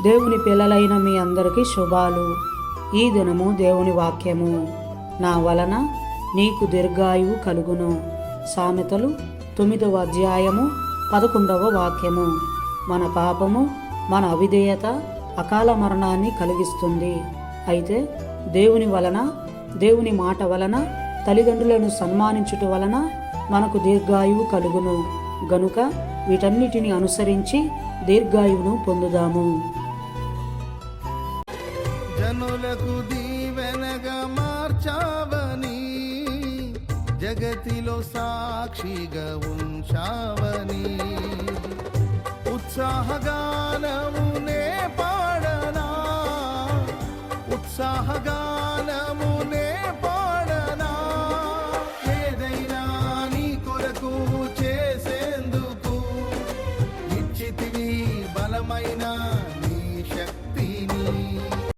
దేవుని పిల్లలైన మీ అందరికీ శుభాలు. ఈ దినము దేవుని వాక్యము. నా వలన నీకు దీర్ఘాయువు కలుగును. సామెతలు 9వ అధ్యాయము 11వ వాక్యము. మన పాపము, మన అవిధేయత అకాల మరణాన్ని కలిగిస్తుంది. అయితే దేవుని మాట వలన, తల్లిదండ్రులను సన్మానించుట వలన మనకు దీర్ఘాయువు కలుగును. గనుక వీటన్నిటిని అనుసరించి దీర్ఘాయువును పొందుదాము. జనులకు దీవెనగా మార్చావని, జగతిలో సాక్షిగా ఉంచావని, ఉత్సాహగానమునే పాడనా, ఉత్సాహగానమునే పాడనా. ఏదైనా నీ కొరకు చేసేందుకు ఇచ్చితివి బలమైన